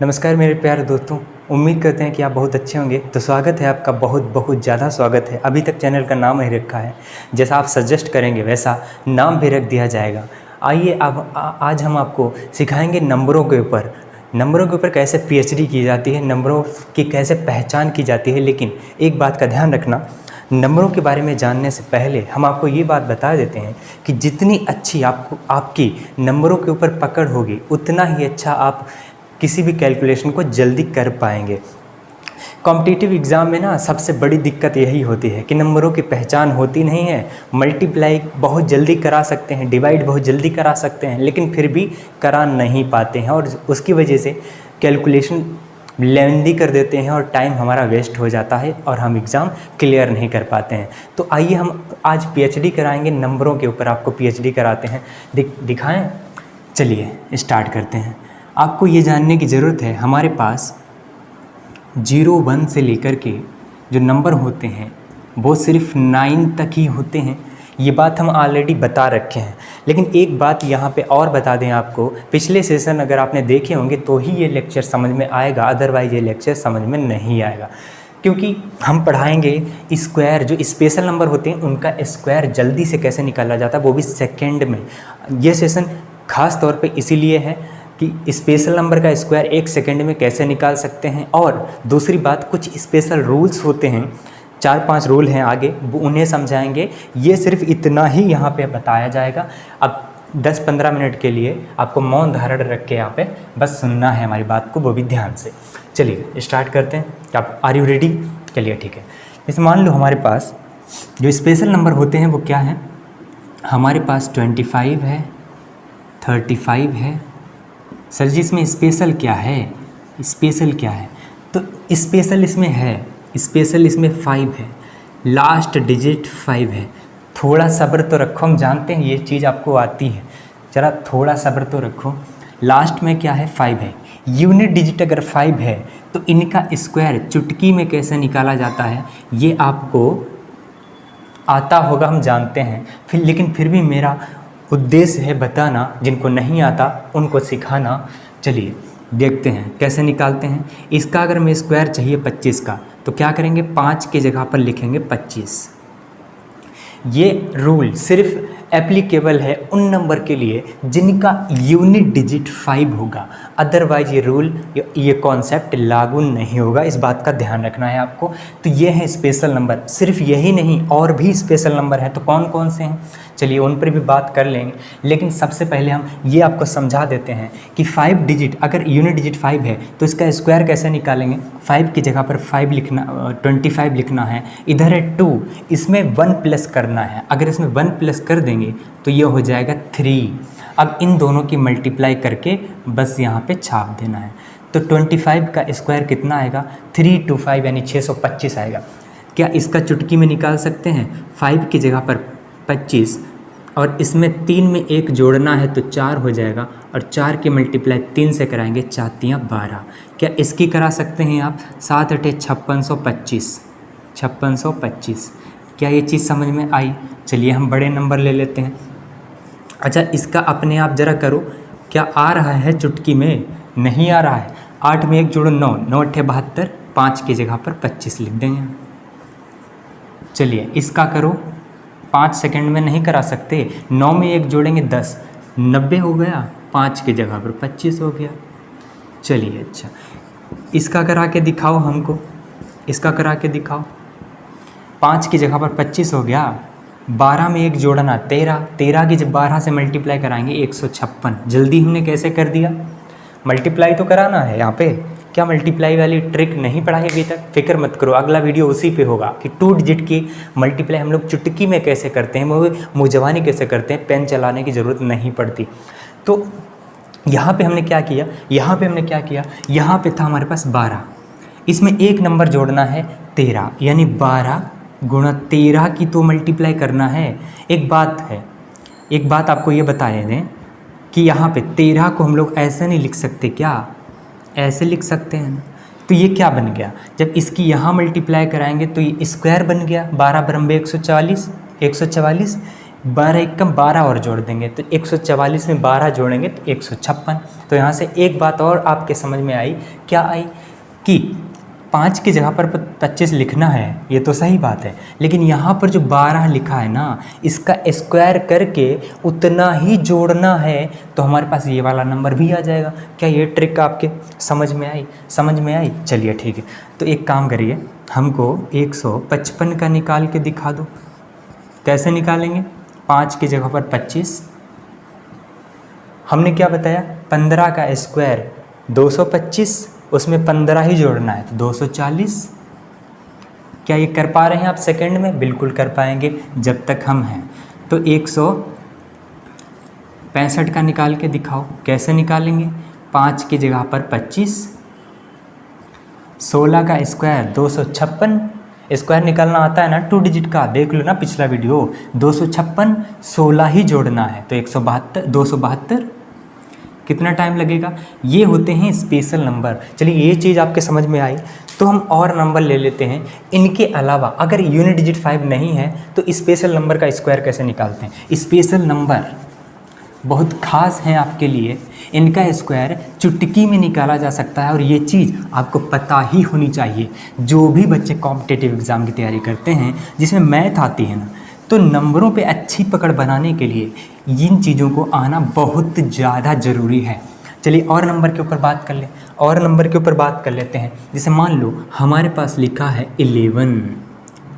नमस्कार मेरे प्यारे दोस्तों, उम्मीद करते हैं कि आप बहुत अच्छे होंगे। तो स्वागत है आपका, बहुत बहुत ज़्यादा स्वागत है। अभी तक चैनल का नाम नहीं रखा है, जैसा आप सजेस्ट करेंगे वैसा नाम भी रख दिया जाएगा। आइए अब आज हम आपको सिखाएंगे नंबरों के ऊपर कैसे पीएचडी की जाती है, नंबरों की कैसे पहचान की जाती है। लेकिन एक बात का ध्यान रखना, नंबरों के बारे में जानने से पहले हम आपको ये बात बता देते हैं कि जितनी अच्छी आपकी नंबरों के ऊपर पकड़ होगी, उतना ही अच्छा आप किसी भी कैलकुलेशन को जल्दी कर पाएंगे। कॉम्पिटिटिव एग्ज़ाम में ना सबसे बड़ी दिक्कत यही होती है कि नंबरों की पहचान होती नहीं है। मल्टीप्लाई बहुत जल्दी करा सकते हैं, डिवाइड बहुत जल्दी करा सकते हैं, लेकिन फिर भी करा नहीं पाते हैं और उसकी वजह से कैलकुलेशन लेंदी कर देते हैं और टाइम हमारा वेस्ट हो जाता है और हम एग्ज़ाम क्लियर नहीं कर पाते हैं। तो आइए हम आज पीएचडी कराएंगे, नंबरों के ऊपर आपको पीएचडी कराते हैं। दिखाएं, चलिए स्टार्ट करते हैं। आपको ये जानने की ज़रूरत है, हमारे पास 0 1 से लेकर के जो नंबर होते हैं वो सिर्फ 9 तक ही होते हैं। ये बात हम ऑलरेडी बता रखे हैं, लेकिन एक बात यहाँ पे और बता दें आपको। पिछले सेशन अगर आपने देखे होंगे तो ही ये लेक्चर समझ में आएगा, अदरवाइज़ ये लेक्चर समझ में नहीं आएगा। क्योंकि हम पढ़ाएंगे स्क्वायर, जो स्पेशल नंबर होते हैं उनका स्क्वायर जल्दी से कैसे निकाला जाता है, वो भी सेकेंड में। ये सेशन ख़ास तौर पे इसीलिए है कि स्पेशल नंबर का स्क्वायर 1 सेकेंड में कैसे निकाल सकते हैं। और दूसरी बात, कुछ स्पेशल रूल्स होते हैं, 4-5 रूल हैं आगे, वो उन्हें समझाएंगे। ये सिर्फ इतना ही यहाँ पे बताया जाएगा। अब 10-15 मिनट के लिए आपको मौन धारण रख के यहाँ पे बस सुनना है हमारी बात को, वो भी ध्यान से। चलिए स्टार्ट करते हैं। आप आर यू रेडी? चलिए ठीक है। जैसे मान लो हमारे पास जो स्पेशल नंबर होते हैं वो क्या हैं। हमारे पास 25 है, 35 है। सर जी इसमें स्पेशल क्या है? स्पेशल क्या है? तो स्पेशल इसमें है, स्पेशल इसमें 5 है, लास्ट डिजिट 5 है। थोड़ा सब्र तो रखो, हम जानते हैं ये चीज़ आपको आती है, ज़रा थोड़ा सब्र तो रखो। लास्ट में क्या है? 5 है। यूनिट डिजिट अगर 5 है तो इनका स्क्वायर चुटकी में कैसे निकाला जाता है ये आपको आता होगा, हम जानते हैं। लेकिन फिर भी मेरा उद्देश्य है बताना, जिनको नहीं आता उनको सिखाना। चलिए देखते हैं कैसे निकालते हैं। इसका अगर हमें स्क्वायर चाहिए 25 का, तो क्या करेंगे? 5 की जगह पर लिखेंगे 25। ये रूल सिर्फ एप्लीकेबल है उन नंबर के लिए जिनका यूनिट डिजिट 5 होगा, अदरवाइज ये रूल, ये कॉन्सेप्ट लागू नहीं होगा। इस बात का ध्यान रखना है आपको। तो ये है स्पेशल नंबर। सिर्फ यही नहीं, और भी स्पेशल नंबर हैं। तो कौन कौन से हैं चलिए उन पर भी बात कर लेंगे, लेकिन सबसे पहले हम ये आपको समझा देते हैं कि 5 डिजिट, अगर यूनिट डिजिट 5 है तो इसका स्क्वायर कैसे निकालेंगे। 5 की जगह पर 5 लिखना, 25 लिखना है। इधर है 2, इसमें 1 प्लस करना है। अगर इसमें 1 प्लस कर देंगे तो ये हो जाएगा 3। अब इन दोनों की मल्टीप्लाई करके बस यहाँ पे छाप देना है। तो 25 का स्क्वायर कितना आएगा? 3 2 5 यानी 625 आएगा। क्या इसका चुटकी में निकाल सकते हैं? 5 की जगह पर 25 और इसमें 3 में 1 जोड़ना है तो 4 हो जाएगा, और 4 की मल्टीप्लाई 3 से कराएंगे, 4 × 12। क्या इसकी करा सकते हैं आप? 7 × 8 = 5625। क्या ये चीज़ समझ में आई? चलिए हम बड़े नंबर ले लेते हैं। अच्छा, इसका अपने आप ज़रा करो, क्या आ रहा है चुटकी में? नहीं आ रहा है। 8 में 1 जोड़ो 9, 9 × 8 = 72, 5 की जगह पर 25 लिख देंगे। चलिए इसका करो, 5 सेकंड में नहीं करा सकते। 9 में 1 जोड़ेंगे 10, 90 हो गया, 5 की जगह पर 25 हो गया। चलिए अच्छा, इसका करा के दिखाओ हमको, इसका करा के दिखाओ। 5 की जगह पर 25 हो गया, 12 में 1 जोड़ना 13, 13 की जब 12 से मल्टीप्लाई कराएंगे 156। जल्दी हमने कैसे कर दिया? मल्टीप्लाई तो कराना है यहाँ पे। क्या मल्टीप्लाई वाली ट्रिक नहीं पढ़ाई अभी तक? फिक्र मत करो, अगला वीडियो उसी पे होगा कि 2 डिजिट की मल्टीप्लाई हम लोग चुटकी में कैसे करते हैं, वो मुँहजबानी कैसे करते हैं, पेन चलाने की ज़रूरत नहीं पड़ती। तो यहाँ पे हमने क्या किया, यहाँ पे था हमारे पास 12, इसमें एक नंबर जोड़ना है 13, यानी 12 × 13 की तो मल्टीप्लाई करना है। एक बात आपको ये बता दें कि यहाँ पे 13 को हम लोग ऐसे नहीं लिख सकते, क्या ऐसे लिख सकते हैं ना? तो ये क्या बन गया, जब इसकी यहाँ मल्टीप्लाई कराएंगे तो ये स्क्वायर बन गया। 12 × 144, 144 12 एक कम 12 और जोड़ देंगे तो 144 में 12 जोड़ेंगे तो 156। तो यहाँ से एक बात और आपके समझ में आई, क्या आई, कि 5 की जगह पर 25 लिखना है, ये तो सही बात है, लेकिन यहाँ पर जो 12 लिखा है ना, इसका स्क्वायर करके उतना ही जोड़ना है तो हमारे पास ये वाला नंबर भी आ जाएगा। क्या ये ट्रिक आपके समझ में आई? समझ में आई? चलिए ठीक है, तो एक काम करिए, हमको 155 का निकाल के दिखा दो। कैसे निकालेंगे? 5 की जगह पर 25, हमने क्या बताया, 15 का स्क्वायर 225, उसमें 15 ही जोड़ना है तो 240। क्या ये कर पा रहे हैं आप सेकंड में? बिल्कुल कर पाएंगे जब तक हम हैं। तो 165 का निकाल के दिखाओ। कैसे निकालेंगे? 5 की जगह पर 25, 16 का स्क्वायर 256, स्क्वायर निकालना आता है ना 2 डिजिट का, देख लो ना पिछला वीडियो। 256, 16 ही जोड़ना है तो 172, 272। कितना टाइम लगेगा? ये होते हैं स्पेशल नंबर। चलिए ये चीज़ आपके समझ में आई, तो हम और नंबर ले लेते हैं। इनके अलावा अगर यूनिट डिजिट 5 नहीं है तो स्पेशल नंबर का स्क्वायर कैसे निकालते हैं? स्पेशल नंबर बहुत खास हैं आपके लिए, इनका स्क्वायर चुटकी में निकाला जा सकता है और ये चीज़ आपको पता ही होनी चाहिए। जो भी बच्चे कॉम्पिटिटिव एग्ज़ाम की तैयारी करते हैं जिसमें मैथ आती है ना, तो नंबरों पे अच्छी पकड़ बनाने के लिए इन चीज़ों को आना बहुत ज़्यादा ज़रूरी है। चलिए और नंबर के ऊपर बात कर लें, और नंबर के ऊपर बात कर लेते हैं। जैसे मान लो हमारे पास लिखा है 11,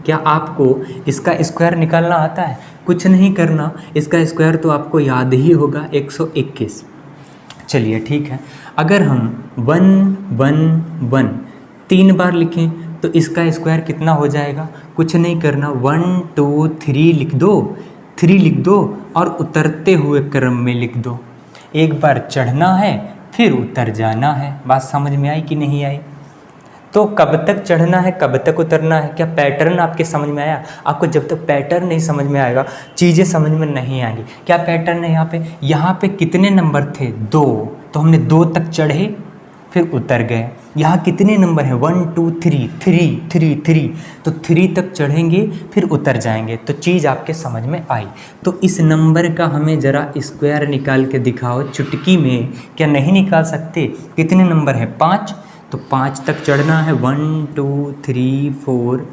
क्या आपको इसका स्क्वायर निकालना आता है? कुछ नहीं करना, इसका स्क्वायर तो आपको याद ही होगा, 121। चलिए ठीक है, अगर हम 1 1 1 3 बार लिखें तो इसका स्क्वायर कितना हो जाएगा? कुछ नहीं करना, 1 2 3 लिख दो, 3 लिख दो और उतरते हुए क्रम में लिख दो। एक बार चढ़ना है फिर उतर जाना है। बात समझ में आई कि नहीं आई? तो कब तक चढ़ना है, कब तक उतरना है? क्या पैटर्न आपके समझ में आया? आपको जब तक पैटर्न नहीं समझ में आएगा चीज़ें समझ में नहीं आएंगी। क्या पैटर्न है यहाँ पे? यहाँ पे कितने नंबर थे? 2, तो हमने 2 तक चढ़े फिर उतर गए। यहाँ कितने नंबर हैं? 1 2 3 3 3 3, तो 3 तक चढ़ेंगे फिर उतर जाएंगे। तो चीज़ आपके समझ में आई। तो इस नंबर का हमें ज़रा स्क्वायर निकाल के दिखाओ चुटकी में। क्या नहीं निकाल सकते? कितने नंबर हैं? 5, तो 5 तक चढ़ना है, 1 2 3 4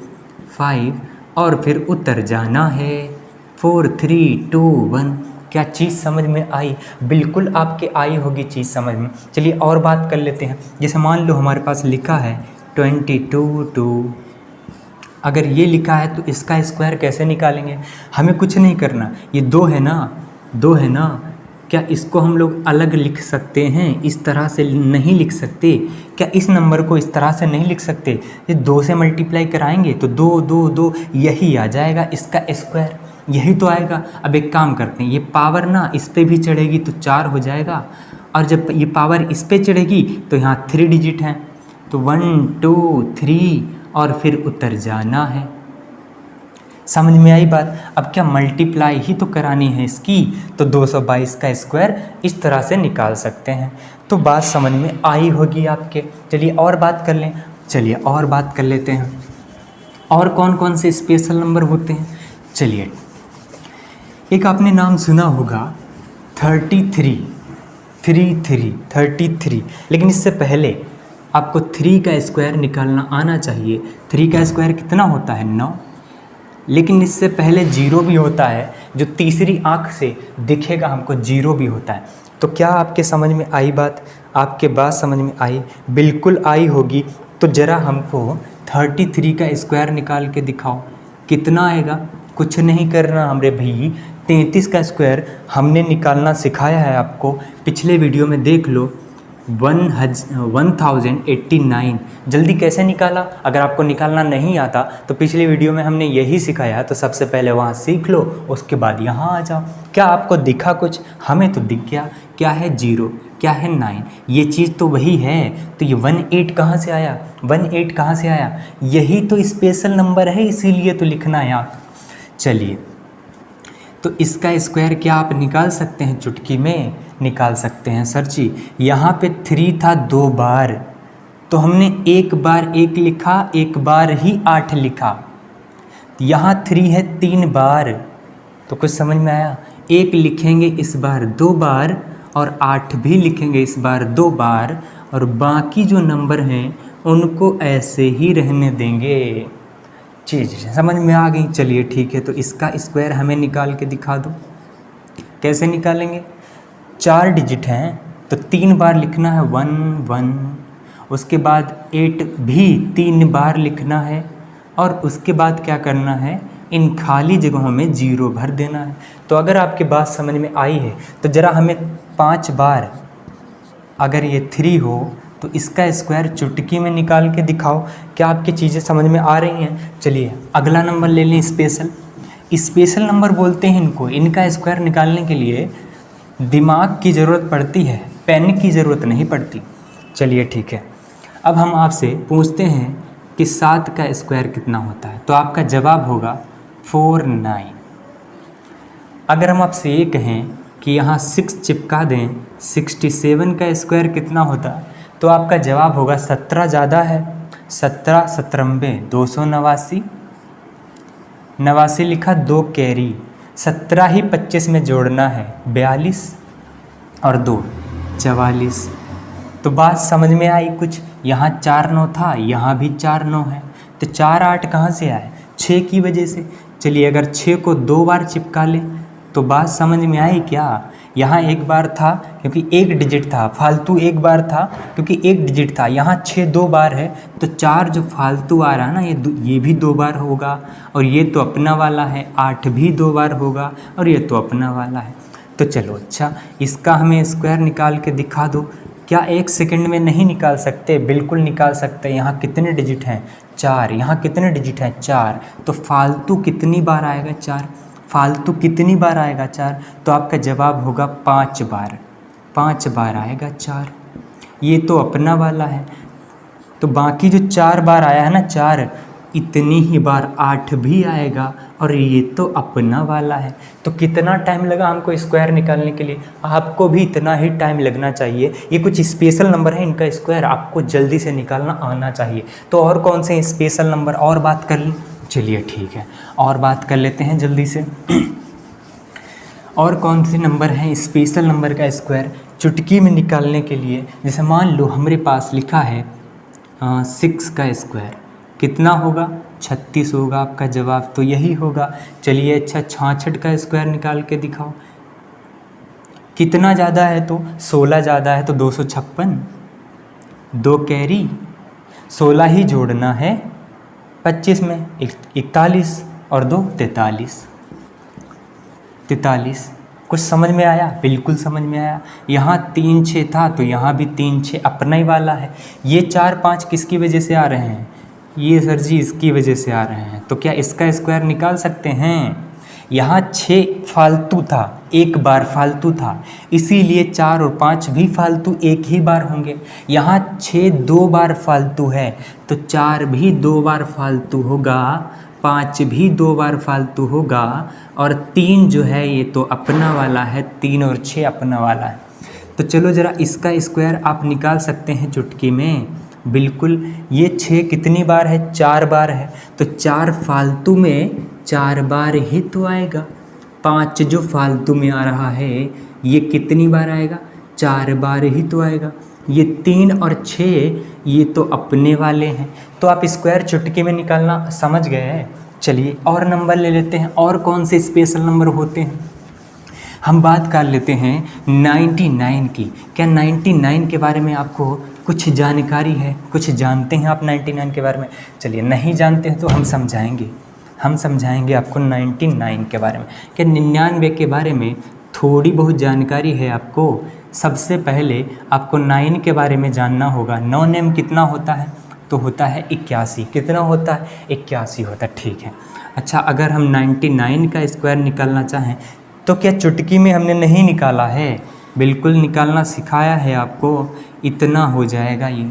5 और फिर उतर जाना है 4 3 2 1। क्या चीज़ समझ में आई? बिल्कुल आपके आई होगी चीज़ समझ में। चलिए और बात कर लेते हैं। जैसे मान लो हमारे पास लिखा है 22, अगर ये लिखा है तो इसका स्क्वायर कैसे निकालेंगे? हमें कुछ नहीं करना, ये 2 है ना, 2 है ना, क्या इसको हम लोग अलग लिख सकते हैं? इस तरह से नहीं लिख सकते? क्या इस नंबर को इस तरह से नहीं लिख सकते? ये 2 से मल्टीप्लाई कराएंगे तो 2 2 2 यही आ जाएगा इसका स्क्वायर, यही तो आएगा। अब एक काम करते हैं, ये पावर ना इस पे भी चढ़ेगी तो 4 हो जाएगा, और जब ये पावर इस पे चढ़ेगी तो यहाँ 3 डिजिट हैं, तो 1 2 3 और फिर उतर जाना है। समझ में आई बात? अब क्या मल्टीप्लाई ही तो करानी है इसकी, तो 222 का स्क्वायर इस तरह से निकाल सकते हैं। तो बात समझ में आई होगी आपके। चलिए और बात कर लें, चलिए और बात कर लेते हैं। और कौन कौन से स्पेशल नंबर होते हैं? चलिए, एक आपने नाम सुना होगा 33, लेकिन इससे पहले आपको 3 का स्क्वायर निकालना आना चाहिए। 3 का स्क्वायर कितना होता है? 9। लेकिन इससे पहले 0 भी होता है, जो तीसरी आंख से दिखेगा हमको 0 भी होता है। तो क्या आपके समझ में आई बात? आपके बात समझ में आई? बिल्कुल आई होगी। तो ज़रा हमको 33 का स्क्वायर निकाल के दिखाओ, कितना आएगा? कुछ नहीं करना हमरे भाई, 33 का स्क्वायर हमने निकालना सिखाया है आपको, पिछले वीडियो में देख लो। 1089 जल्दी कैसे निकाला? अगर आपको निकालना नहीं आता तो पिछले वीडियो में हमने यही सिखाया, तो सबसे पहले वहाँ सीख लो, उसके बाद यहाँ आ जाओ। क्या आपको दिखा कुछ? हमें तो दिख गया। क्या है 0, क्या है 9, ये चीज़ तो वही है। तो ये 18 कहाँ से आया? 18 कहाँ से आया? यही तो स्पेशल नंबर है, इसीलिए तो लिखना है आप। चलिए, तो इसका स्क्वायर क्या आप निकाल सकते हैं? चुटकी में निकाल सकते हैं सर जी। यहाँ पे 3 था 2 बार, तो हमने एक बार 1 लिखा, एक बार ही 8 लिखा। यहाँ 3 है 3 बार, तो कुछ समझ में आया? 1 लिखेंगे इस बार 2 बार और 8 भी लिखेंगे इस बार 2 बार, और बाकी जो नंबर हैं उनको ऐसे ही रहने देंगे। चीज़ समझ में आ गई? चलिए ठीक है, तो इसका स्क्वायर हमें निकाल के दिखा दो। कैसे निकालेंगे? 4 डिजिट हैं तो 3 बार लिखना है 1 1, उसके बाद 8 भी 3 बार लिखना है, और उसके बाद क्या करना है, इन खाली जगहों में 0 भर देना है। तो अगर आपकी बात समझ में आई है तो ज़रा हमें 5 बार, अगर ये 3 हो तो इसका स्क्वायर चुटकी में निकाल के दिखाओ। क्या आपकी चीज़ें समझ में आ रही हैं? चलिए अगला नंबर ले लें, स्पेशल। स्पेशल नंबर बोलते हैं इनको। इनका स्क्वायर निकालने के लिए दिमाग की ज़रूरत पड़ती है, पेन की ज़रूरत नहीं पड़ती। चलिए ठीक है, अब हम आपसे पूछते हैं कि 7 का स्क्वायर कितना होता है, तो आपका जवाब होगा 49। अगर हम आपसे ये कहें कि यहाँ 6 चिपका दें, 67 का स्क्वायर कितना होता है, तो आपका जवाब होगा 17 ज़्यादा है। 17 सतरम्बे 289, 89 लिखा, 2 कैरी, 17 ही 25 में जोड़ना है, 42 और 2 44। तो बात समझ में आई कुछ? यहाँ 4 9 था, यहाँ भी 4 9 है, तो 4 8 कहाँ से आए? 6 की वजह से। चलिए अगर 6 को 2 बार चिपका ले तो बात समझ में आई क्या? यहाँ 1 बार था क्योंकि 1 डिजिट था, फालतू 1 बार था क्योंकि 1 डिजिट था। यहाँ 6 2 बार है, तो 4 जो फालतू आ रहा है ना, ये भी 2 बार होगा, और ये तो अपना वाला है। 8 भी 2 बार होगा, और ये तो अपना वाला है। तो चलो अच्छा, इसका हमें स्क्वायर निकाल के दिखा दो। क्या 1 सेकंड में नहीं निकाल सकते? बिल्कुल निकाल सकते हैं। यहाँ कितने डिजिट हैं? 4। यहाँ कितने डिजिट हैं? 4। तो फालतू कितनी बार आएगा? 4। फालतू कितनी बार आएगा? 4। तो आपका जवाब होगा 5 बार। 5 बार आएगा 4। ये तो अपना वाला है, तो बाकी जो 4 बार आया है ना, 4, इतनी ही बार 8 भी आएगा, और ये तो अपना वाला है। तो कितना टाइम लगा हमको स्क्वायर निकालने के लिए? आपको भी इतना ही टाइम लगना चाहिए। ये कुछ स्पेशल नंबर है, इनका स्क्वायर आपको जल्दी से निकालना आना चाहिए। तो और कौन से स्पेशल नंबर और बात कर लें? चलिए ठीक है, और बात कर लेते हैं जल्दी से। और कौन से नंबर हैं स्पेशल नंबर का स्क्वायर चुटकी में निकालने के लिए? जैसे मान लो हमारे पास लिखा है 6 का स्क्वायर कितना होगा? 36 होगा आपका जवाब, तो यही होगा। चलिए अच्छा, 66 का स्क्वायर निकाल के दिखाओ। कितना ज़्यादा है? तो 16 ज़्यादा है, तो 256, 2 कैरी, 16 ही जोड़ना है 25 में, 41 और 2 43। 43 कुछ समझ में आया? बिल्कुल समझ में आया। यहाँ 3 6 था, तो यहाँ भी 3 6 अपना ही वाला है। ये 4 5 किसकी वजह से आ रहे हैं? ये सर जी इसकी वजह से आ रहे हैं। तो क्या इसका स्क्वायर निकाल सकते हैं? यहाँ 6 फालतू था, 1 बार फालतू था, इसीलिए 4 और 5 भी फालतू 1 ही बार होंगे। यहाँ 6 2 बार फालतू है, तो 4 भी 2 बार फालतू होगा, 5 भी 2 बार फालतू होगा, और 3 जो है ये तो अपना वाला है। 3 और 6 अपना वाला है। तो चलो ज़रा इसका स्क्वायर आप निकाल सकते हैं चुटकी में। बिल्कुल, ये 6 कितनी बार है? 4 बार है, तो 4 फालतू में 4 बार ही तो आएगा। 5 जो फालतू में आ रहा है ये कितनी बार आएगा? 4 बार ही तो आएगा। ये 3 और 6 ये तो अपने वाले हैं। तो आप स्क्वायर चुटकी में निकालना समझ गए हैं। चलिए और नंबर ले लेते हैं। और कौन से स्पेशल नंबर होते हैं? हम बात कर लेते हैं 99 की। क्या 99 के बारे में आपको कुछ जानकारी है? कुछ जानते हैं आप 99 के बारे में? चलिए, नहीं जानते हैं तो हम समझाएंगे आपको 99 के बारे में। क्या 99 के बारे में थोड़ी बहुत जानकारी है आपको? सबसे पहले आपको 9 के बारे में जानना होगा। 9 नेम कितना होता है? तो होता है 81। कितना होता है? 81 होता है। ठीक है। अच्छा, अगर हम 99 का स्क्वायर निकालना चाहें तो क्या चुटकी में हमने नहीं निकाला है? बिल्कुल निकालना सिखाया है आपको। इतना हो जाएगा, ये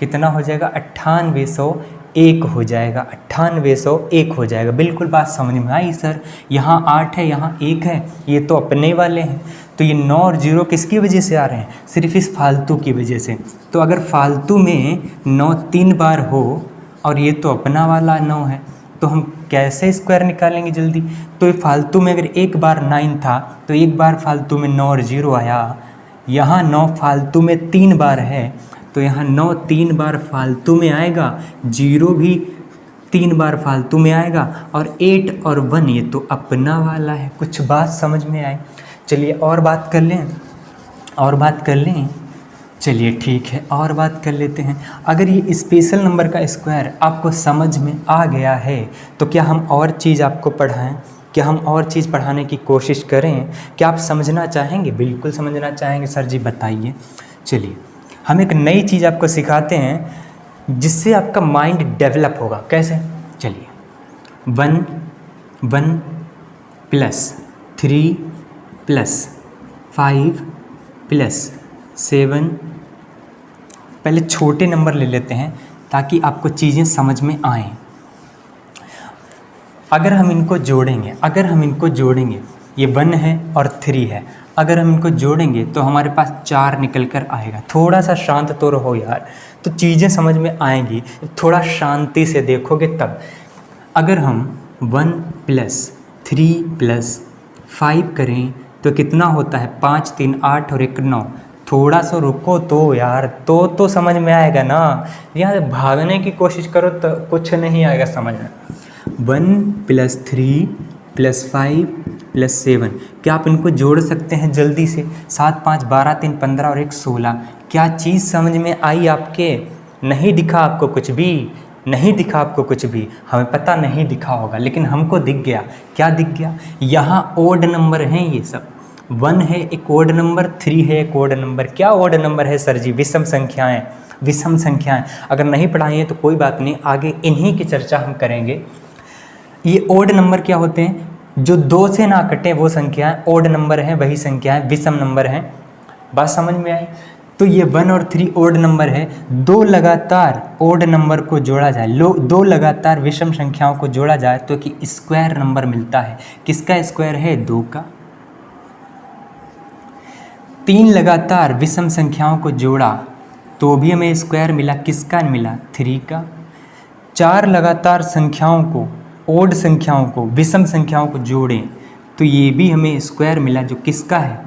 कितना हो जाएगा? 9801 हो जाएगा। 9801 हो जाएगा। बिल्कुल बात समझ में आई सर। यहाँ 8 है, यहाँ 1 है, ये तो अपने वाले हैं। तो ये 9 और 0 किसकी वजह से आ रहे हैं? सिर्फ इस फालतू की वजह से। तो अगर फालतू में 9 3 बार हो और ये तो अपना वाला 9 है, तो हम कैसे स्क्वायर निकालेंगे जल्दी। तो ये फालतू में अगर एक बार 9 था तो एक बार फालतू में 9 और 0 आया। यहाँ 9 फालतू में 3 बार है तो यहाँ 9 3 बार फालतू में आएगा, 0 भी 3 बार फालतू में आएगा, और 8 और 1 ये तो अपना वाला है। कुछ बात समझ में आए? चलिए और बात कर लें, चलिए ठीक है और बात कर लेते हैं। अगर ये स्पेशल नंबर का स्क्वायर आपको समझ में आ गया है तो क्या हम और चीज़ आपको पढ़ाएं? क्या हम और चीज़ पढ़ाने की कोशिश करें? क्या आप समझना चाहेंगे? बिल्कुल समझना चाहेंगे सर जी, बताइए। चलिए हम एक नई चीज़ आपको सिखाते हैं जिससे आपका माइंड डेवलप होगा। कैसे? चलिए 1 1 प्लस 3 प्लस 5 प्लस 7, पहले छोटे नंबर ले लेते हैं ताकि आपको चीज़ें समझ में आएँ। अगर हम इनको जोड़ेंगे, ये 1 है और 3 है, अगर हम इनको जोड़ेंगे तो हमारे पास 4 निकल कर आएगा। थोड़ा सा शांत तो रहो यार, तो चीज़ें समझ में आएंगी। थोड़ा शांति से देखोगे तब। अगर हम 1 प्लस 3 प्लस 5 करें तो कितना होता है? 5 3 8 और 1 9। थोड़ा सा रुको तो यार, तो समझ में आएगा ना। यहाँ भागने की कोशिश करो तो कुछ नहीं आएगा समझ में। 1 प्लस 3 प्लस 5 प्लस 7, क्या आप इनको जोड़ सकते हैं जल्दी से? 7 5 12 3 15 और 1 16। क्या चीज़ समझ में आई आपके? नहीं दिखा आपको कुछ भी? नहीं दिखा आपको कुछ भी? हमें पता नहीं दिखा होगा लेकिन हमको दिख गया। क्या दिख गया? यहाँ ओड नंबर हैं ये सब। 1 है एक ओड नंबर, 3 है एक ओड नंबर। क्या ओड नंबर है सर जी? विषम संख्याएं। अगर नहीं पढ़ाई है तो कोई बात नहीं, आगे इन्हीं की चर्चा हम करेंगे। ये ओड नंबर क्या होते हैं? जो 2 से ना कटे वो संख्याएं ओड नंबर हैं, वही संख्याएं विषम नंबर हैं। बात समझ में आई? तो ये 1 और 3 ओड नंबर है। 2 लगातार ओड नंबर को जोड़ा जाए, 2 लगातार विषम संख्याओं को जोड़ा जाए तो कि स्क्वायर नंबर मिलता है। किसका स्क्वायर है? 2 का। 3 लगातार विषम संख्याओं को जोड़ा तो भी हमें स्क्वायर मिला। किसका मिला? 3 का। 4 लगातार संख्याओं को, ओड संख्याओं को, विषम संख्याओं को जोड़ें तो ये भी हमें स्क्वायर मिला, जो किसका है?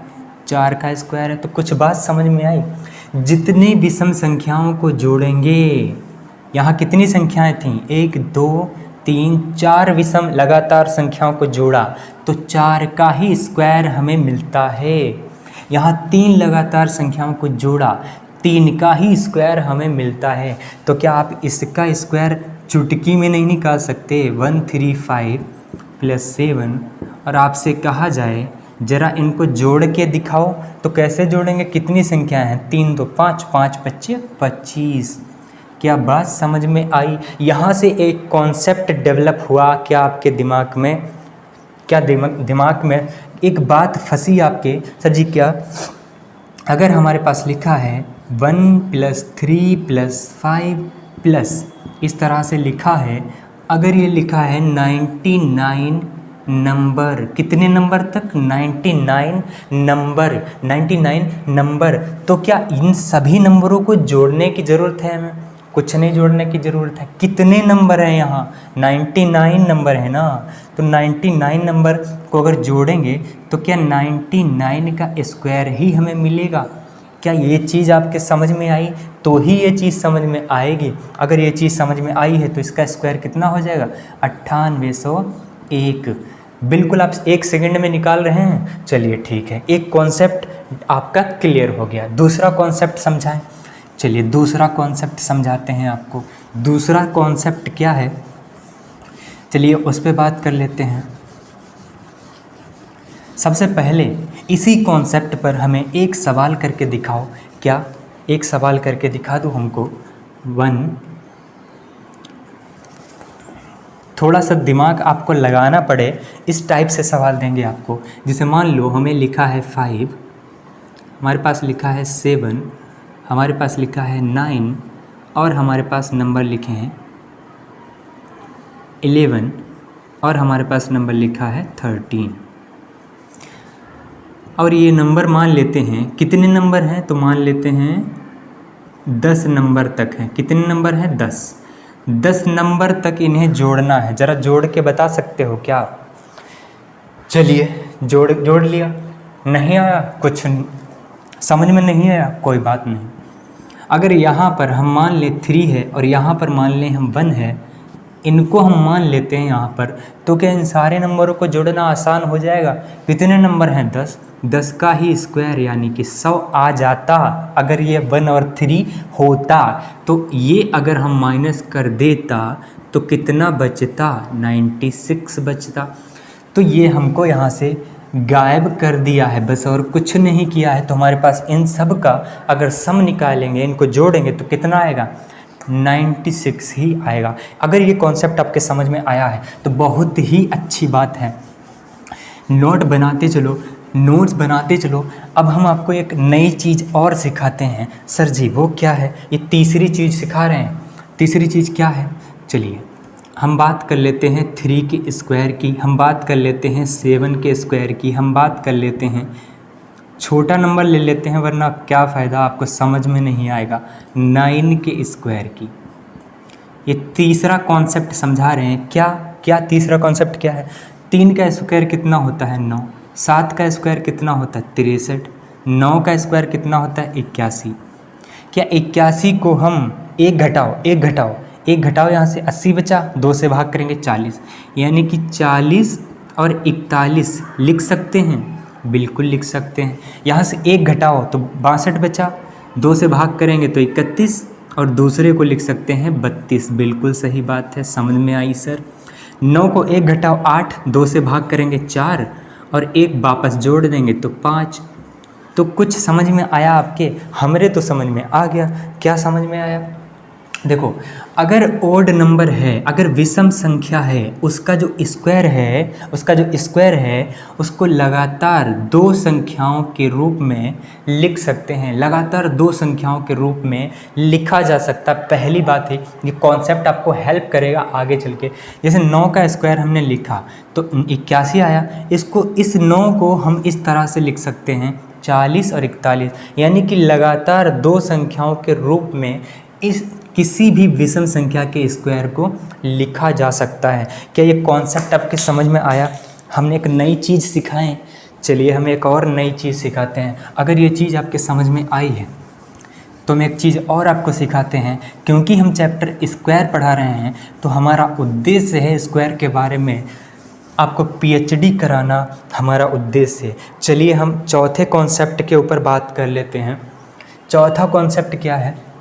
4 का स्क्वायर है। तो कुछ बात समझ में आई? जितनी विषम संख्याओं को जोड़ेंगे, यहाँ कितनी संख्याएं थीं? 1 2 3 4 विषम लगातार संख्याओं को जोड़ा तो 4 का ही स्क्वायर हमें मिलता है। यहाँ 3 लगातार संख्याओं को जोड़ा, 3 का ही स्क्वायर हमें मिलता है। तो क्या आप इसका स्क्वायर चुटकी में नहीं निकाल सकते? 135 प्लस 7, और आपसे कहा जाए ज़रा इनको जोड़ के दिखाओ तो कैसे जोड़ेंगे? कितनी संख्याएं हैं? 3 2 5 5 25 25। क्या बात समझ में आई? यहाँ से एक कॉन्सेप्ट डेवलप हुआ क्या आपके दिमाग में? क्या दिमाग में एक बात फंसी आपके? सर जी क्या? अगर हमारे पास लिखा है 1 प्लस 3 प्लस 5 प्लस, इस तरह से लिखा है, अगर ये लिखा है 99 नंबर, कितने नंबर तक? 99 नंबर, तो क्या इन सभी नंबरों को जोड़ने की ज़रूरत है हमें? कुछ नहीं जोड़ने की ज़रूरत है। कितने नंबर हैं यहाँ? 99 नंबर है ना। तो 99 नंबर को अगर जोड़ेंगे तो क्या 99 का स्क्वायर ही हमें मिलेगा? क्या ये चीज़ आपके समझ में आई? तो ही ये चीज़ समझ में आएगी। अगर ये चीज़ समझ में आई है तो इसका स्क्वायर कितना हो जाएगा? 9801। बिल्कुल आप 1 सेकंड में निकाल रहे हैं। चलिए ठीक है, एक कॉन्सेप्ट आपका क्लियर हो गया। दूसरा कॉन्सेप्ट समझाएं। चलिए दूसरा कॉन्सेप्ट समझाते हैं आपको। दूसरा कॉन्सेप्ट क्या है? चलिए उस पर बात कर लेते हैं। सबसे पहले इसी कॉन्सेप्ट पर हमें एक सवाल करके दिखाओ। क्या? एक सवाल करके दिखा दो हमको। 1, थोड़ा सा दिमाग आपको लगाना पड़े, इस टाइप से सवाल देंगे आपको। जैसे मान लो हमें लिखा है 5, हमारे पास लिखा है 7, हमारे पास लिखा है 9 और हमारे पास नंबर लिखे हैं 11 और हमारे पास नंबर लिखा है 13। और ये नंबर मान लेते हैं, कितने नंबर हैं? तो मान लेते हैं 10 नंबर तक हैं। कितने नंबर हैं? 10। 10 नंबर तक इन्हें जोड़ना है। ज़रा जोड़ के बता सकते हो क्या? चलिए जोड़ लिया। नहीं आया, कुछ नहीं, समझ में नहीं आया, कोई बात नहीं। अगर यहाँ पर हम मान लें 3 है और यहाँ पर मान लें हम 1 है, इनको हम मान लेते हैं यहाँ पर, तो क्या इन सारे नंबरों को जोड़ना आसान हो जाएगा? कितने नंबर हैं? 10। 10 का ही स्क्वायर यानी कि 100 आ जाता। अगर ये 1 और 3 होता तो ये अगर हम माइनस कर देता तो कितना बचता? 96 बचता। तो ये हमको यहाँ से गायब कर दिया है बस, और कुछ नहीं किया है। तो हमारे पास इन सब का अगर सम निकालेंगे, इनको जोड़ेंगे तो कितना आएगा? 96 ही आएगा। अगर ये कॉन्सेप्ट आपके समझ में आया है तो बहुत ही अच्छी बात है। नोट्स बनाते चलो। अब हम आपको एक नई चीज़ और सिखाते हैं। सर जी वो क्या है? ये तीसरी चीज़ सिखा रहे हैं। तीसरी चीज़ क्या है? चलिए हम बात कर लेते हैं 3 के स्क्वायर की, हम बात कर लेते हैं 7 के स्क्वायर की, हम बात कर लेते हैं, छोटा नंबर ले लेते हैं वरना क्या फ़ायदा, आपको समझ में नहीं आएगा, 9 के स्क्वायर की। ये तीसरा कॉन्सेप्ट समझा रहे हैं। क्या तीसरा कॉन्सेप्ट क्या है? 3 का स्क्वायर कितना होता है? 9। 7 का स्क्वायर कितना होता है? 63। 9 का स्क्वायर कितना होता है? 81। क्या 81 को हम एक घटाओ यहाँ से 80 बचा, 2 से भाग करेंगे 40, यानी कि 40 और 41 लिख सकते हैं। बिल्कुल लिख सकते हैं। यहाँ से एक घटाओ तो 62 बचा, 2 से भाग करेंगे तो 31 और दूसरे को लिख सकते हैं 32। बिल्कुल सही बात है, समझ में आई सर। 9 को एक घटाओ 8, 2 से भाग करेंगे 4 और एक वापस जोड़ देंगे तो 5। तो कुछ समझ में आया आपके? हमरे तो समझ में आ गया। क्या समझ में आया? देखो, अगर ओड नंबर है, अगर विषम संख्या है, उसका जो स्क्वायर है उसको लगातार 2 संख्याओं के रूप में लिख सकते हैं। लगातार 2 संख्याओं के रूप में लिखा जा सकता। पहली बात है ये कॉन्सेप्ट आपको हेल्प करेगा आगे चल के। जैसे 9 का स्क्वायर हमने लिखा तो 81 आया। इस 9 को हम इस तरह से लिख सकते हैं 40 और 41, यानी कि लगातार 2 संख्याओं के रूप में इस किसी भी विषम संख्या के स्क्वायर को लिखा जा सकता है। क्या ये कॉन्सेप्ट आपके समझ में आया? हमने एक नई चीज़ सिखाएं। चलिए हम एक और नई चीज़ सिखाते हैं। अगर ये चीज़ आपके समझ में आई है तो हम एक चीज़ और आपको सिखाते हैं। क्योंकि हम चैप्टर स्क्वायर पढ़ा रहे हैं तो हमारा उद्देश्य है स्क्वायर के बारे में आपको PhD कराना, हमारा उद्देश्य है। चलिए हम चौथे कॉन्सेप्ट के ऊपर बात कर लेते हैं। चौथा कॉन्सेप्ट क्या है?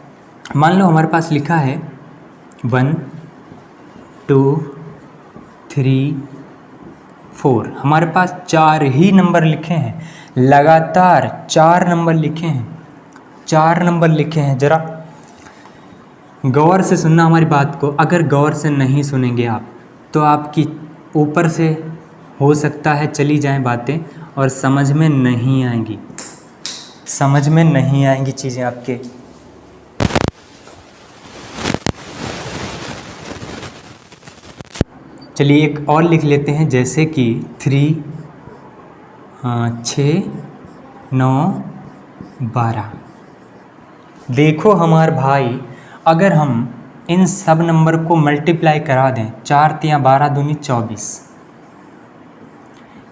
मान लो हमारे पास लिखा है 1 2 3 4। हमारे पास 4 ही नंबर लिखे हैं, लगातार 4 नंबर लिखे हैं। ज़रा गौर से सुनना हमारी बात को। अगर गौर से नहीं सुनेंगे आप तो आपकी ऊपर से हो सकता है चली जाएं बातें और समझ में नहीं आएंगी चीज़ें आपके। चलिए एक और लिख लेते हैं, जैसे कि 3 6 9 12। देखो हमारे भाई, अगर हम इन सब नंबर को मल्टीप्लाई करा दें, 4 3 12 दूनी 24।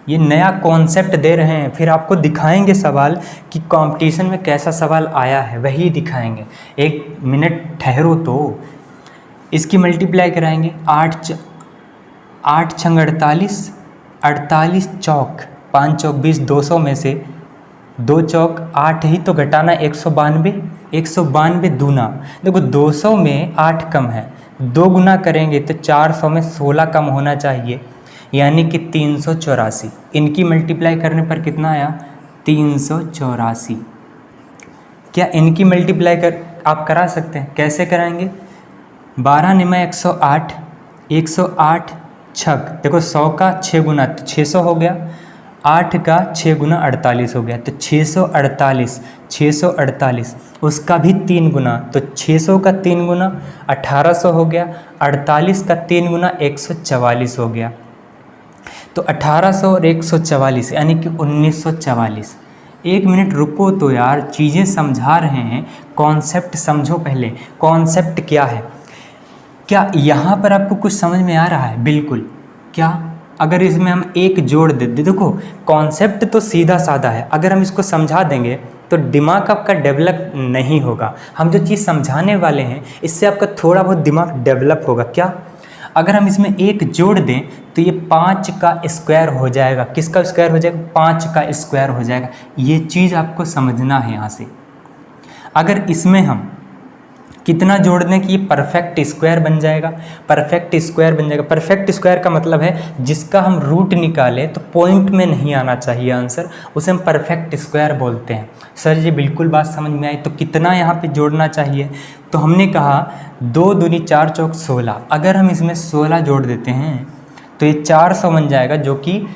ये नया कॉन्सेप्ट दे रहे हैं, फिर आपको दिखाएंगे सवाल कि कंपटीशन में कैसा सवाल आया है, वही दिखाएंगे। 1 मिनट ठहरो तो। इसकी मल्टीप्लाई कराएंगे, 8 छंग 48, 48 चौक 5 चौक 20, 200 में से 2 चौक 8 ही तो घटाना 192 दूना। देखो 200 में 8 कम है, 2 गुना करेंगे तो 400 में 16 कम होना चाहिए, यानी कि 384। इनकी मल्टीप्लाई करने पर कितना आया? 384। क्या इनकी मल्टीप्लाई आप करा सकते हैं? कैसे कराएंगे? 12 निमा 108, 108 छक, देखो 100 का 6 गुना तो 600 हो गया, 8 का 6 गुना 48 हो गया, तो 648 उसका भी 3 गुना, तो 600 का 3 गुना 1800 हो गया, 48 का 3 गुना 144 हो गया। तो 1800 और 144 यानी कि 1944। 1 मिनट रुको तो यार, चीज़ें समझा रहे हैं, कॉन्सेप्ट समझो पहले। कॉन्सेप्ट क्या है? क्या यहाँ पर आपको कुछ समझ में आ रहा है? बिल्कुल। क्या अगर इसमें हम एक जोड़ दे, देखो कॉन्सेप्ट तो सीधा साधा है, अगर हम इसको समझा देंगे तो दिमाग आपका डेवलप नहीं होगा। हम जो चीज़ समझाने वाले हैं इससे आपका थोड़ा बहुत दिमाग डेवलप होगा। क्या अगर हम इसमें एक जोड़ दें तो ये 5 का स्क्वायर हो जाएगा। किसका स्क्वायर हो जाएगा? 5 का स्क्वायर हो जाएगा। ये चीज़ आपको समझना है यहाँ से। अगर इसमें हम कितना जोड़ दें कि ये परफेक्ट स्क्वायर बन जाएगा? परफेक्ट स्क्वायर बन जाएगा। परफेक्ट स्क्वायर का मतलब है जिसका हम रूट निकालें तो पॉइंट में नहीं आना चाहिए आंसर, उसे हम परफेक्ट स्क्वायर बोलते हैं। सर जी बिल्कुल बात समझ में आई। तो कितना यहाँ पे जोड़ना चाहिए? तो हमने कहा 2 दूनी 4 चौक 16। अगर हम इसमें 16 जोड़ देते हैं तो ये 400 बन जाएगा, जो कि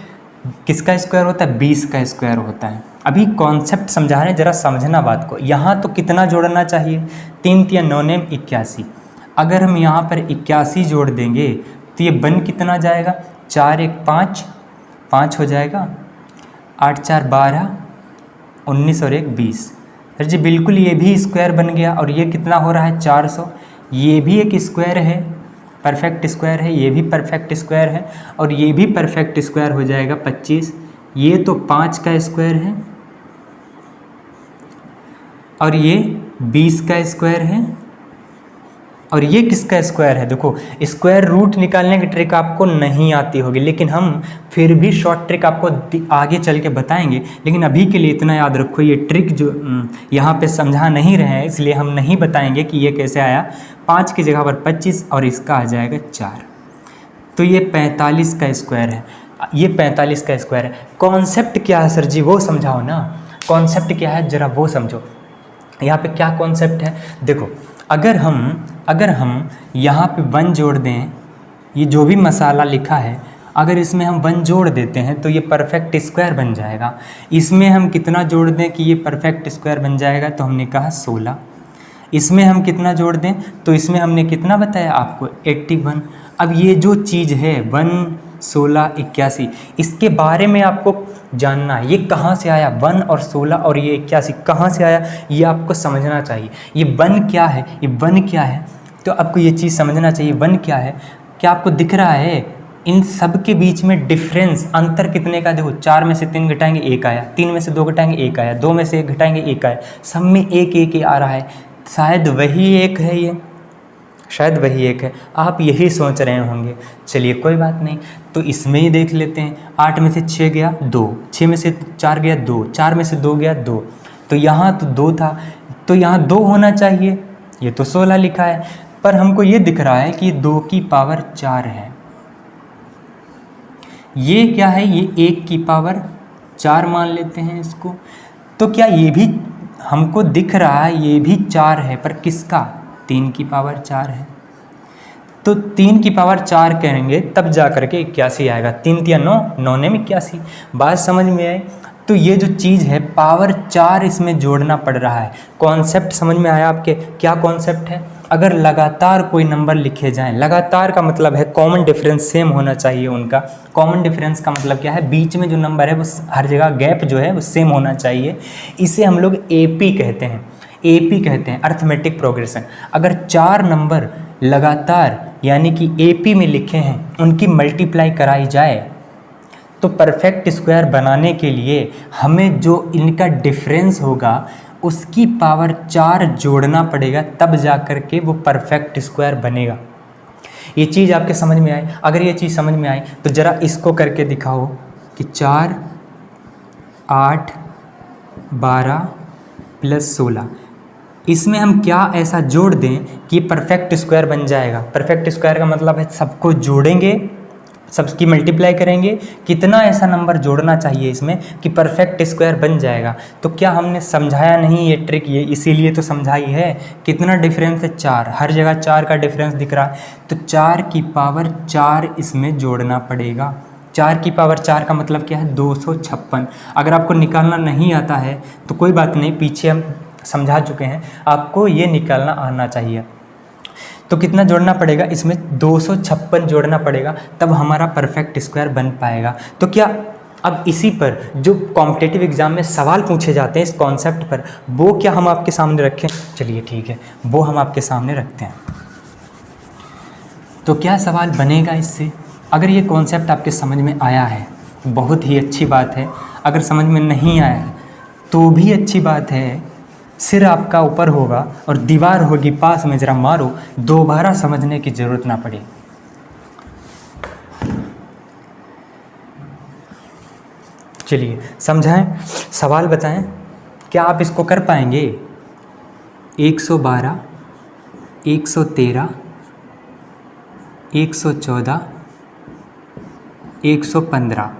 किसका स्क्वायर होता है? 20 का स्क्वायर होता है। अभी कॉन्सेप्ट समझा रहे हैं, ज़रा समझना बात को। यहाँ तो कितना जोड़ना चाहिए? 3 3 9 9 81। अगर हम यहाँ पर 81 जोड़ देंगे तो ये बन कितना जाएगा? 4 1 5, 5 हो जाएगा, 8 4 12, 19 और 1 20। सर जी बिल्कुल, ये भी स्क्वायर बन गया। और ये कितना हो रहा है? 400। ये भी एक स्क्वायर है, परफेक्ट स्क्वायर है। ये भी परफेक्ट स्क्वायर है और ये भी परफेक्ट स्क्वायर हो जाएगा 25। ये तो 5 का स्क्वायर है और ये 20 का स्क्वायर है और ये किसका स्क्वायर है? देखो स्क्वायर रूट निकालने की ट्रिक आपको नहीं आती होगी, लेकिन हम फिर भी शॉर्ट ट्रिक आपको आगे चल के बताएंगे। लेकिन अभी के लिए इतना याद रखो, ये ट्रिक जो यहाँ पे समझा नहीं रहे हैं इसलिए हम नहीं बताएंगे कि ये कैसे आया। 5 की जगह पर 25 और इसका आ जाएगा 4। तो ये 45 का स्क्वायर है। ये 45 का स्क्वायर है। कॉन्सेप्ट क्या है सर जी? वो समझाओ ना। कॉन्सेप्ट क्या है ज़रा वो समझो। यहाँ पे क्या कॉन्सेप्ट है? देखो अगर हम यहाँ पे 1 जोड़ दें, ये जो भी मसाला लिखा है अगर इसमें हम 1 जोड़ देते हैं तो ये परफेक्ट स्क्वायर बन जाएगा। इसमें हम कितना जोड़ दें कि ये परफेक्ट स्क्वायर बन जाएगा? तो हमने कहा 16। इसमें हम कितना जोड़ दें? तो इसमें हमने कितना बताया आपको? 81। अब ये जो चीज़ है 1 16 81, इसके बारे में आपको जानना है। ये कहाँ से आया? 1 और 16 और ये 81 कहाँ से आया? ये आपको समझना चाहिए। ये 1 क्या है? ये 1 क्या है? तो आपको ये चीज़ समझना चाहिए। 1 क्या है? क्या आपको दिख रहा है? इन सब के बीच में डिफरेंस, अंतर कितने का? देखो 4 में से 3 घटाएंगे 1 आया, 3 में से 2 घटाएंगे 1 आया, 2 में से 1 घटाएंगे 1 आया, सब में 1 1 आ रहा है। शायद वही एक है, ये शायद वही एक है। आप यही सोच रहे होंगे। चलिए कोई बात नहीं, तो इसमें ही देख लेते हैं। 8 में से 6 गया 2, 6 में से 4 गया 2, 4 में से 2 गया 2, तो यहाँ तो 2 था, तो यहाँ 2 होना चाहिए। ये तो 16 लिखा है, पर हमको ये दिख रहा है कि 2 की पावर 4 है। ये क्या है? ये 1 की पावर 4 मान लेते हैं इसको। तो क्या ये भी हमको दिख रहा है? ये भी 4 है, पर किसका? 3 की पावर 4 है। तो 3 की पावर 4 करेंगे तब जा करके 81 आएगा। 3 3 9, 9 में 81। बात समझ में आई? तो ये जो चीज़ है पावर 4 इसमें जोड़ना पड़ रहा है। कॉन्सेप्ट समझ में आया आपके? क्या कॉन्सेप्ट है? अगर लगातार कोई नंबर लिखे जाएं, लगातार का मतलब है कॉमन डिफरेंस सेम होना चाहिए उनका। कॉमन डिफरेंस का मतलब क्या है? बीच में जो नंबर है वो हर जगह गैप जो है वो सेम होना चाहिए। इसे हम लोग एपी कहते हैं। एपी कहते हैं, अर्थमेटिक प्रोग्रेशन। अगर 4 नंबर लगातार यानी कि एपी में लिखे हैं, उनकी मल्टीप्लाई कराई जाए तो परफेक्ट स्क्वायर बनाने के लिए हमें जो इनका डिफरेंस होगा उसकी पावर 4 जोड़ना पड़ेगा, तब जा कर के वो परफेक्ट स्क्वायर बनेगा। ये चीज़ आपके समझ में आए? अगर ये चीज़ समझ में आई तो ज़रा इसको करके दिखाओ कि 4 8 12 प्लस 16, इसमें हम क्या ऐसा जोड़ दें कि परफेक्ट स्क्वायर बन जाएगा। परफेक्ट स्क्वायर का मतलब है सबको जोड़ेंगे, सबकी मल्टीप्लाई करेंगे, कितना ऐसा नंबर जोड़ना चाहिए इसमें कि परफेक्ट स्क्वायर बन जाएगा। तो क्या हमने समझाया नहीं ये ट्रिक? ये इसीलिए तो समझाई है। कितना डिफरेंस है? 4, हर जगह 4 का डिफरेंस दिख रहा है, तो 4 की पावर 4 इसमें जोड़ना पड़ेगा। 4 की पावर 4 का मतलब क्या है? 256। अगर आपको निकालना नहीं आता है तो कोई बात नहीं, पीछे हम समझा चुके हैं, आपको ये निकालना आना चाहिए। तो कितना जोड़ना पड़ेगा? इसमें 256 जोड़ना पड़ेगा, तब हमारा परफेक्ट स्क्वायर बन पाएगा। तो क्या अब इसी पर जो कॉम्पिटिटिव एग्जाम में सवाल पूछे जाते हैं इस कॉन्सेप्ट पर, वो क्या हम आपके सामने रखें? चलिए ठीक है, वो हम आपके सामने रखते हैं। तो क्या सवाल बनेगा इससे? अगर ये कॉन्सेप्ट आपके समझ में आया है बहुत ही अच्छी बात है, अगर समझ में नहीं आया है तो भी अच्छी बात है। सिर आपका ऊपर होगा और दीवार होगी पास में, ज़रा मारो, दोबारा समझने की ज़रूरत ना पड़े। चलिए समझाएं, सवाल बताएं, क्या आप इसको कर पाएंगे? 112, 113, 114, 115।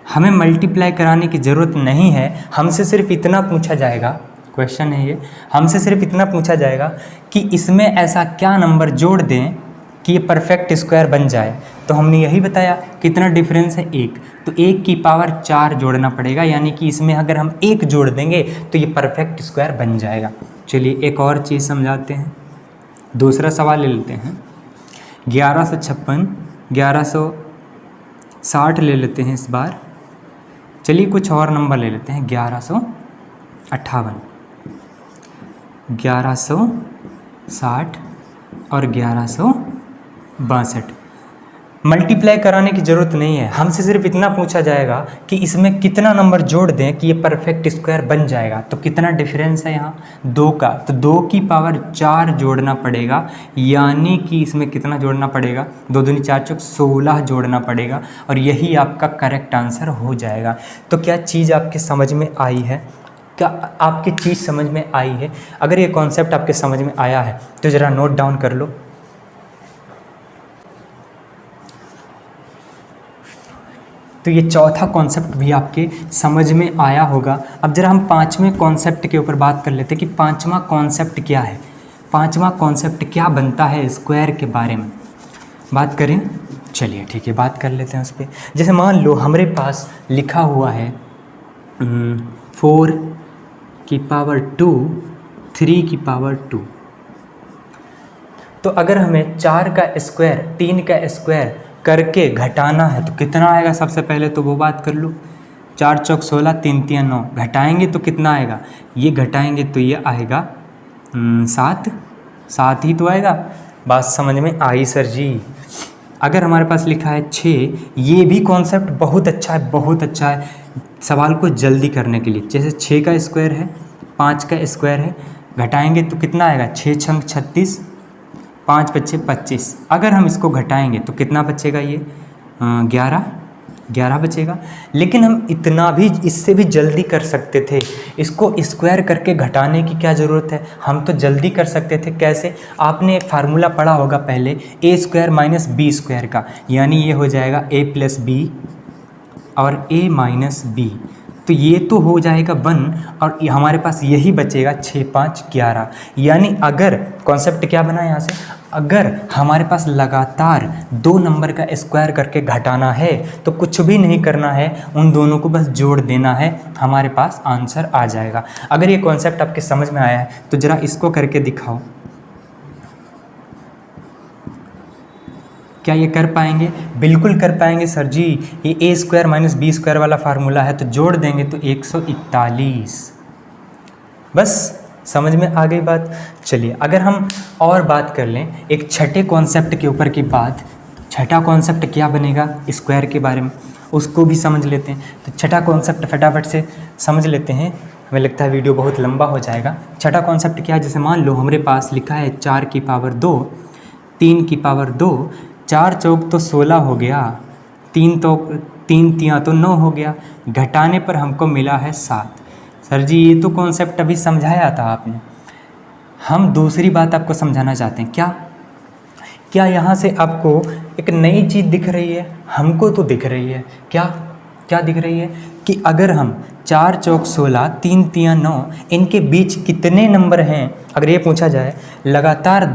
हमें मल्टीप्लाई कराने की ज़रूरत नहीं है, हमसे सिर्फ इतना पूछा जाएगा, क्वेश्चन है ये, हमसे सिर्फ इतना पूछा जाएगा कि इसमें ऐसा क्या नंबर जोड़ दें कि ये परफेक्ट स्क्वायर बन जाए। तो हमने यही बताया, कितना डिफरेंस है? 1। तो 1 की पावर 4 जोड़ना पड़ेगा, यानी कि इसमें अगर हम 1 जोड़ देंगे तो ये परफेक्ट स्क्वायर बन जाएगा। चलिए एक और चीज़ समझाते हैं, दूसरा सवाल ले लेते हैं। 1156, 1160 ले लेते हैं इस बार। चलिए कुछ और नंबर ले लेते हैं, 1158, 1160 और 1162। मल्टीप्लाई कराने की ज़रूरत नहीं है, हमसे सिर्फ इतना पूछा जाएगा कि इसमें कितना नंबर जोड़ दें कि ये परफेक्ट स्क्वायर बन जाएगा। तो कितना डिफरेंस है यहाँ? 2 का, तो 2 की पावर 4 जोड़ना पड़ेगा, यानी कि इसमें कितना जोड़ना पड़ेगा? 2 दूनी 4 चौक 16 जोड़ना पड़ेगा, और यही आपका करेक्ट आंसर हो जाएगा। तो क्या चीज़ आपके समझ में आई है? क्या आपकी चीज़ समझ में आई है? अगर ये कॉन्सेप्ट आपके समझ में आया है तो ज़रा नोट डाउन कर लो। तो ये चौथा कॉन्सेप्ट भी आपके समझ में आया होगा। अब ज़रा हम पांचवें कॉन्सेप्ट के ऊपर बात कर लेते हैं कि पांचवा कॉन्सेप्ट क्या है, पांचवा कॉन्सेप्ट क्या बनता है स्क्वायर के बारे में बात करें। चलिए ठीक है, बात कर लेते हैं उस पर। जैसे मान लो हमारे पास लिखा हुआ है 4 की पावर 2, 3 की पावर 2। तो अगर हमें 4 का स्क्वायर, 3 का स्क्वायर करके घटाना है तो कितना आएगा? सबसे पहले तो वो बात कर लो। 4 चौक 16, 3 3 9, घटाएंगे तो कितना आएगा? ये घटाएंगे तो ये आएगा 7, 7 ही तो आएगा। बात समझ में आई सर जी? अगर हमारे पास लिखा है 6, ये भी कॉन्सेप्ट बहुत अच्छा है, बहुत अच्छा है सवाल को जल्दी करने के लिए। जैसे 6 का स्क्वायर है, 5 का स्क्वायर है, घटाएंगे तो कितना आएगा? 6 छंग 36, 5 बच्चे 25। अगर हम इसको घटाएंगे तो कितना बचेगा? ये 11 बचेगा। लेकिन हम इतना भी, इससे भी जल्दी कर सकते थे। इसको स्क्वायर करके घटाने की क्या ज़रूरत है, हम तो जल्दी कर सकते थे। कैसे? आपने एक फार्मूला पढ़ा होगा पहले, a square minus B square का, यानी ये हो जाएगा a प्लस बी और a माइनस बी। तो ये तो हो जाएगा 1, और हमारे पास यही बचेगा 6 5 11। यानी अगर कॉन्सेप्ट क्या बना यहाँ से, अगर हमारे पास लगातार 2 नंबर का स्क्वायर करके घटाना है तो कुछ भी नहीं करना है, उन दोनों को बस जोड़ देना है, हमारे पास आंसर आ जाएगा। अगर ये कॉन्सेप्ट आपके समझ में आया है तो ज़रा इसको करके दिखाओ। क्या ये कर पाएंगे? बिल्कुल कर पाएंगे सर जी। ये a square minus B square वाला फार्मूला है, तो जोड़ देंगे तो 141। बस समझ में आ गई बात। चलिए अगर हम और बात कर लें एक छठे कॉन्सेप्ट के ऊपर की बात, छठा कॉन्सेप्ट क्या बनेगा स्क्वायर के बारे में, उसको भी समझ लेते हैं। तो छठा कॉन्सेप्ट फटाफट से समझ लेते हैं, हमें लगता है वीडियो बहुत लंबा हो जाएगा। छठा कॉन्सेप्ट क्या है? जैसे मान लो हमारे पास लिखा है 4 की पावर 2, 3 की पावर 2, 4 चौक तो 16 हो गया, 3 तियाँ तो 9 हो गया, घटाने पर हमको मिला है 7। सर जी ये तो कॉन्सेप्ट अभी समझाया था आपने। हम दूसरी बात आपको समझाना चाहते हैं। क्या यहाँ से आपको एक नई चीज़ दिख रही है? हमको तो दिख रही है। क्या दिख रही है कि अगर हम 4 चौक 16, 3 तियाँ 9, इनके बीच कितने नंबर हैं, अगर ये पूछा जाए लगातार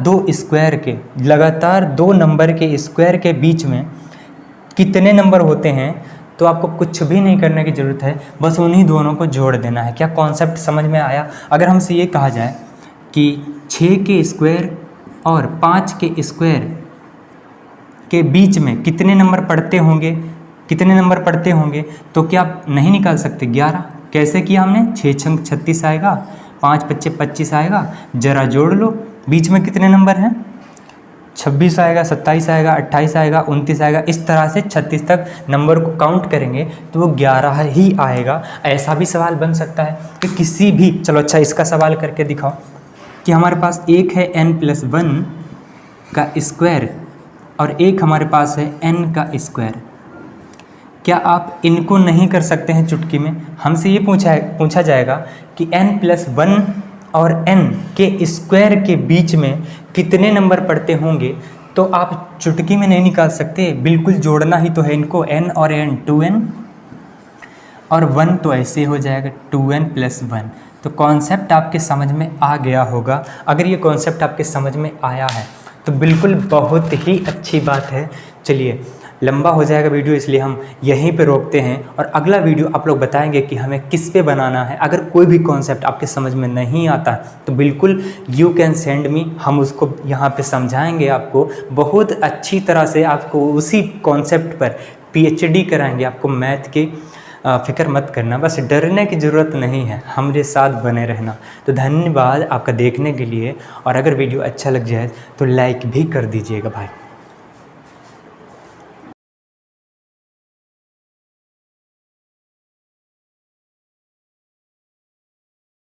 2 नंबर के स्क्वायर के बीच में कितने नंबर होते हैं, तो आपको कुछ भी नहीं करने की ज़रूरत है, बस उन्हीं दोनों को जोड़ देना है। क्या कॉन्सेप्ट समझ में आया? अगर हमसे ये कहा जाए कि 6 के स्क्वायर और 5 के स्क्वायर के बीच में कितने नंबर पड़ते होंगे, तो क्या आप नहीं निकाल सकते? 11। कैसे किया हमने? 6 छंग 36 आएगा, 5 बच्चे 25 आएगा, ज़रा जोड़ लो, बीच में कितने नंबर हैं? 26 आएगा, 27 आएगा, 28 आएगा, 29 आएगा, इस तरह से 36 तक नंबर को काउंट करेंगे तो वो 11 ही आएगा। ऐसा भी सवाल बन सकता है कि किसी भी, चलो अच्छा इसका सवाल करके दिखाओ कि हमारे पास एक है n+1 का स्क्वायर और एक हमारे पास है n का स्क्वायर। क्या आप इनको नहीं कर सकते हैं चुटकी में? हमसे ये पूछा जाएगा कि n+1 और n के स्क्वायर के बीच में कितने नंबर पड़ते होंगे, तो आप चुटकी में नहीं निकाल सकते, बिल्कुल जोड़ना ही तो है इनको, n और n 2n और 1 तो ऐसे हो जाएगा 2n+1। तो कॉन्सेप्ट आपके समझ में आ गया होगा। अगर ये कॉन्सेप्ट आपके समझ में आया है तो बिल्कुल बहुत ही अच्छी बात है। चलिए, लंबा हो जाएगा वीडियो इसलिए हम यहीं पे रोकते हैं और अगला वीडियो आप लोग बताएंगे कि हमें किस पे बनाना है। अगर कोई भी कॉन्सेप्ट आपके समझ में नहीं आता तो बिल्कुल यू कैन सेंड मी, हम उसको यहाँ पे समझाएंगे आपको बहुत अच्छी तरह से, आपको उसी कॉन्सेप्ट पर PhD कराएंगे। आपको मैथ के फ़िक्र मत करना, बस डरने की ज़रूरत नहीं है, हमारे साथ बने रहना। तो धन्यवाद आपका देखने के लिए, और अगर वीडियो अच्छा लग जाए तो लाइक भी कर दीजिएगा भाई।